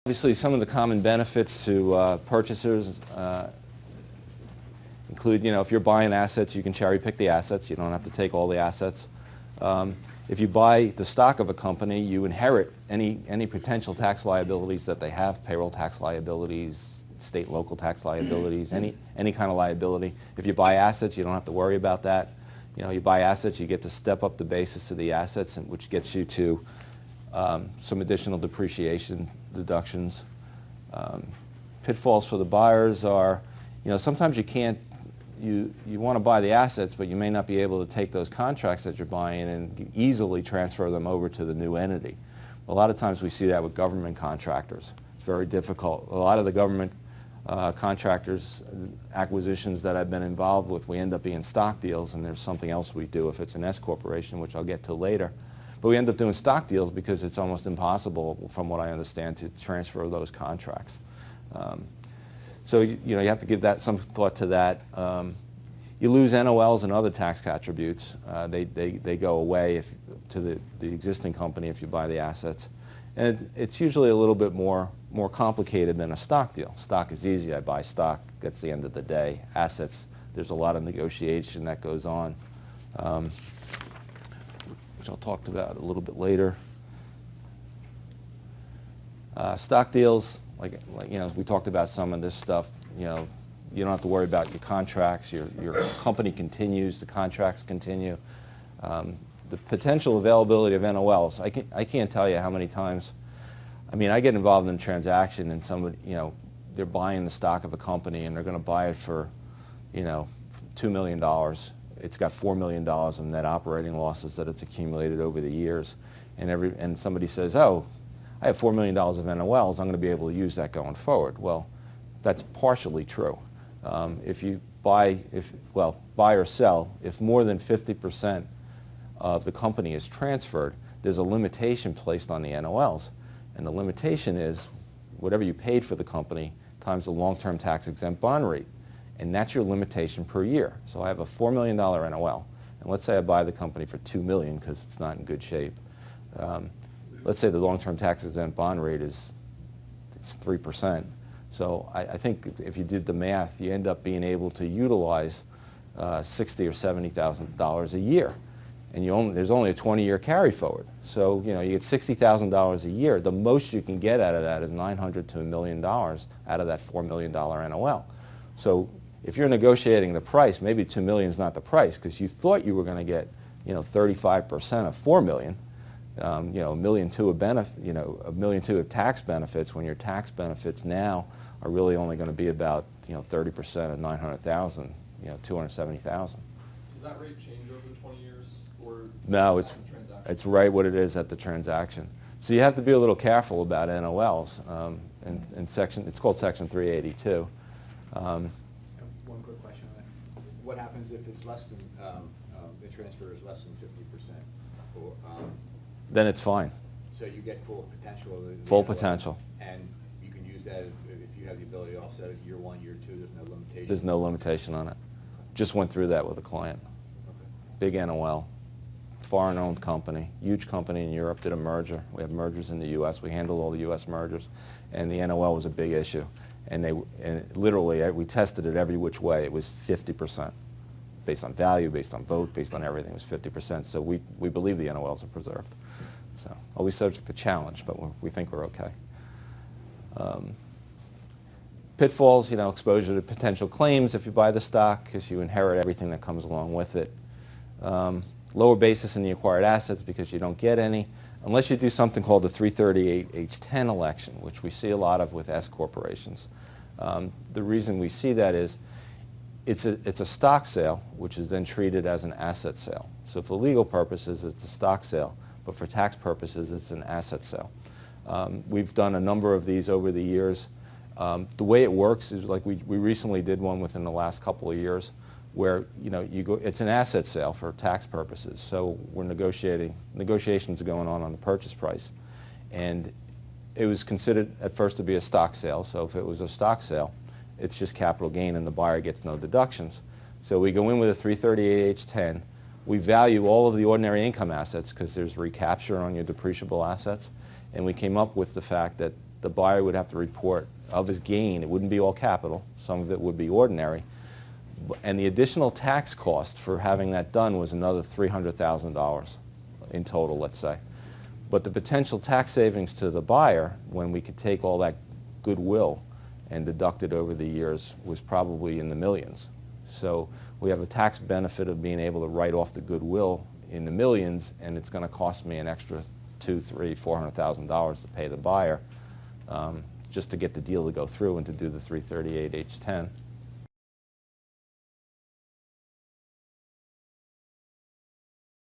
Obviously, some of the common benefits to purchasers include, if you're buying assets, you can cherry pick the assets. You don't have to take all the assets. If you buy the stock of a company, you inherit any potential tax liabilities that they have, payroll tax liabilities, state and local tax liabilities, any kind of liability. If you buy assets, you don't have to worry about that. You buy assets, you get to step up the basis of the assets, which gets you to some additional depreciation deductions. Pitfalls for the buyers are, sometimes you want to buy the assets, but you may not be able to take those contracts that you're buying and easily transfer them over to the new entity. A lot of times we see that with government contractors. It's very difficult. A lot of the government contractors, acquisitions that I've been involved with, we end up being stock deals, and there's something else we do if it's an S corporation, which I'll get to later. But we end up doing stock deals because it's almost impossible, from what I understand, to transfer those contracts. So you have to give that some thought to that. You lose NOLs and other tax attributes. They go away to the existing company if you buy the assets. And it's usually a little bit more complicated than a stock deal. Stock is easy. I buy stock. That's the end of the day. Assets, there's a lot of negotiation that goes on, which I'll talk about a little bit later. Stock deals, like we talked about some of this stuff. You don't have to worry about your contracts. Your company continues. The contracts continue. The potential availability of NOLs. I can't tell you how many times. I get involved in a transaction and somebody, they're buying the stock of a company and they're going to buy it for, $2 million. It's got $4 million of net operating losses that it's accumulated over the years, and somebody says, "Oh, I have $4 million of NOLs. I'm going to be able to use that going forward." Well, that's partially true. If you buy or sell, if more than 50% of the company is transferred, there's a limitation placed on the NOLs. And the limitation is whatever you paid for the company times the long-term tax-exempt bond rate. And that's your limitation per year. So I have a $4 million NOL. And let's say I buy the company for $2 million because it's not in good shape. Let's say the long-term tax-exempt bond rate is 3%. So I think if you did the math, you end up being able to utilize $60,000 or $70,000 a year. And there's only a 20-year carry forward. So you get $60,000 a year. The most you can get out of that is $900,000 to $1 million out of that $4 million NOL. So if you're negotiating the price, maybe $2 million is not the price because you thought you were going to get 35% of $4 million. $1.2 million of $1.2 million of tax benefits, when your tax benefits now are really only going to be about 30% of $900,000, $270,000. Does that rate change over the 20 years? Or no, it's right what it is at the transaction. So you have to be a little careful about NOLs. It's called Section 382. One quick question on that. What happens if it's less than, the transfer is less than 50%? Or, then it's fine. so you get full potential of the Full NOL, potential. And you can use that if you have the ability to offset it year one, year two, there's no limitation? There's no limitation on it. Just went through that with a client. Okay. Big NOL, foreign-owned company, huge company in Europe, did a merger. We have mergers in the U.S. We handle all the U.S. mergers, and the NOL was a big issue. And literally, we tested it every which way. It was 50%, based on value, based on vote, based on everything. It was 50%. So we believe the NOLs are preserved. So always subject to challenge, but we think we're okay. Pitfalls, exposure to potential claims if you buy the stock, because you inherit everything that comes along with it. Lower basis in the acquired assets because you don't get any, unless you do something called the 338H10 election, which we see a lot of with S corporations. The reason we see that is it's a stock sale, which is then treated as an asset sale. So for legal purposes, it's a stock sale, but for tax purposes, it's an asset sale. We've done a number of these over the years. The way it works is like we recently did one within the last couple of years where it's an asset sale for tax purposes. So we're negotiations are going on the purchase price. And it was considered at first to be a stock sale. So if it was a stock sale, it's just capital gain and the buyer gets no deductions. So we go in with a 338H10. We value all of the ordinary income assets because there's recapture on your depreciable assets. And we came up with the fact that the buyer would have to report of his gain. It wouldn't be all capital. Some of it would be ordinary. And the additional tax cost for having that done was another $300,000 in total, let's say. But the potential tax savings to the buyer, when we could take all that goodwill and deduct it over the years, was probably in the millions. So we have a tax benefit of being able to write off the goodwill in the millions, and it's going to cost me an extra $200,000, $300,000, $400,000 to pay the buyer just to get the deal to go through and to do the 338H10.